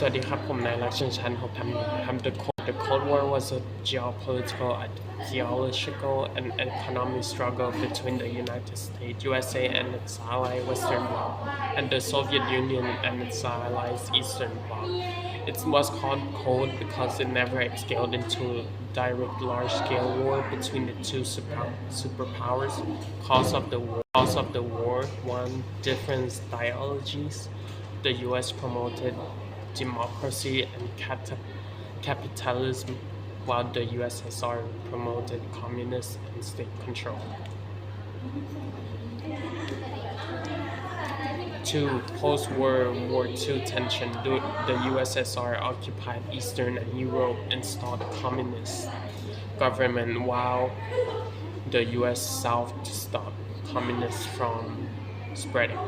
สวัสดีครับผมนายรักชันชันผมทำ The Cold War was a geopolitical, ideological, and economic struggle between the United States, USA, and its ally Western Bloc, and the Soviet Union and its allies Eastern Bloc. It was called cold because it never escalated into direct large-scale war between the two superpowers. Cause of the war: one, different ideologies. The U.S. promoted democracy and capitalism, while the USSR promoted communism and state control. 2. Post-World War II tension. The USSR occupied Eastern and Europe, installed a communist government, while the US sought to stop communists from spreading.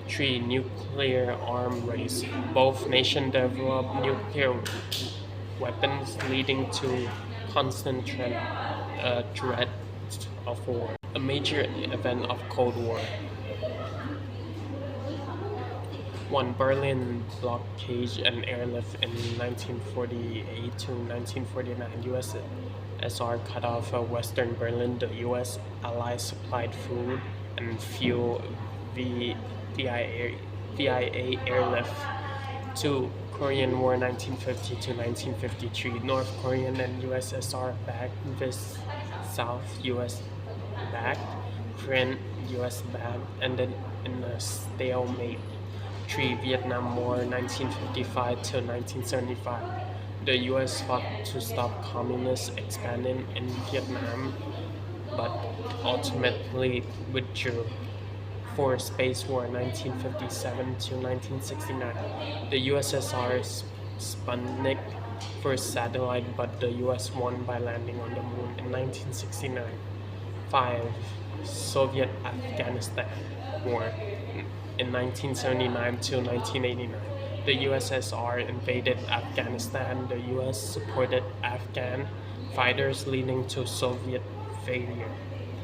3. Nuclear arm race. Both nations developed nuclear weapons, leading to constant threat of war. A major event of Cold War. 1. Berlin blockade and airlift in 1948 to 1949. USSR cut off Western Berlin. The US allies supplied food and fuel via airlift. 2. Korean War 1950 to 1953. North Korean and USSR backed this South US backed, Korean US backed, ended in a stalemate. 3. Vietnam War 1955 to 1975. The US fought to stop communists expanding in Vietnam, but ultimately withdrew. 4. Space War 1957 to 1969. The USSR Sputnik first satellite, but the US won by landing on the moon in 1969. 5. Soviet-Afghanistan War in 1979 to 1989. The USSR invaded Afghanistan. The US supported Afghan fighters, leading to Soviet failure.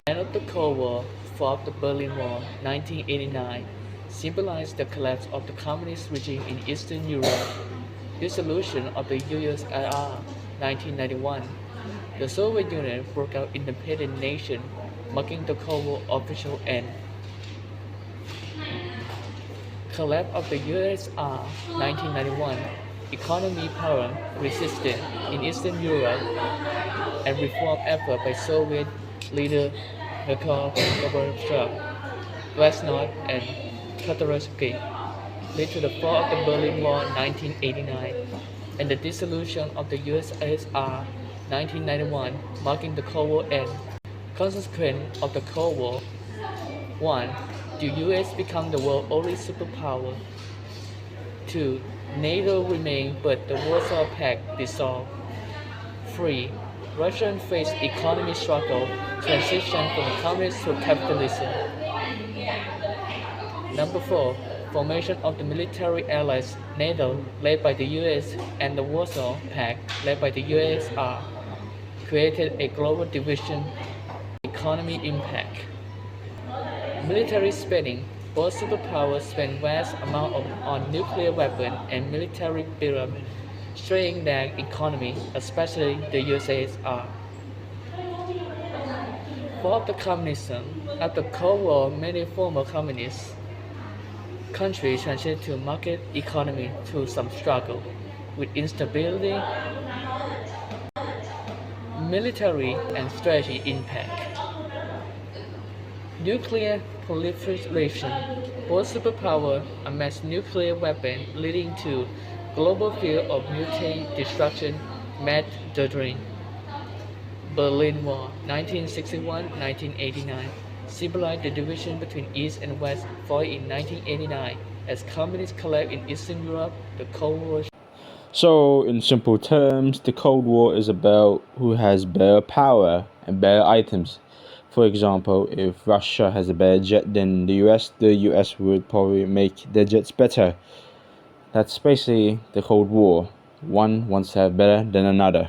End of the Cold War, fall of the Berlin Wall, 1989, symbolized the collapse of the communist regime in Eastern Europe. Dissolution of the USSR, 1991. The Soviet Union broke out independent nation, marking the Cold War official end. Collapse of the USSR, 1991. Economy power resistance in Eastern Europe and reform effort by Soviet leader Mikhail Gorbachev, Glasnost, and Petrotsky led to the fall of the Berlin Wall, 1989, and the dissolution of the USSR, 1991, marking the Cold War end. Consequence of the Cold War: 1. The US become the world's only superpower. 2. NATO remained, but the Warsaw Pact dissolved. 3. Russia faced economic struggle, transition from communism to capitalism. 4. Formation of the military allies NATO, led by the US, and the Warsaw Pact, led by the USSR, created a global division. Economic impact: military spending. Both superpowers spend vast amounts on nuclear weapons and military build-up, straining their economy, especially the USSR. Fall of the communism. After the Cold War, many former communist countries transitioned to market economy through some struggle with instability, military and strategy impact. Nuclear proliferation. Both superpowers amassed nuclear weapons, leading to global fear of mutual destruction, mass murdering. Berlin Wall, 1961-1989, symbolized the division between East and West, followed in 1989 as communists collapsed in Eastern Europe. The Cold War. So, in simple terms, the Cold War is about who has better power and better items. For example, if Russia has a better jet than the US would probably make their jets better. That's basically the Cold War. One wants to have better than another.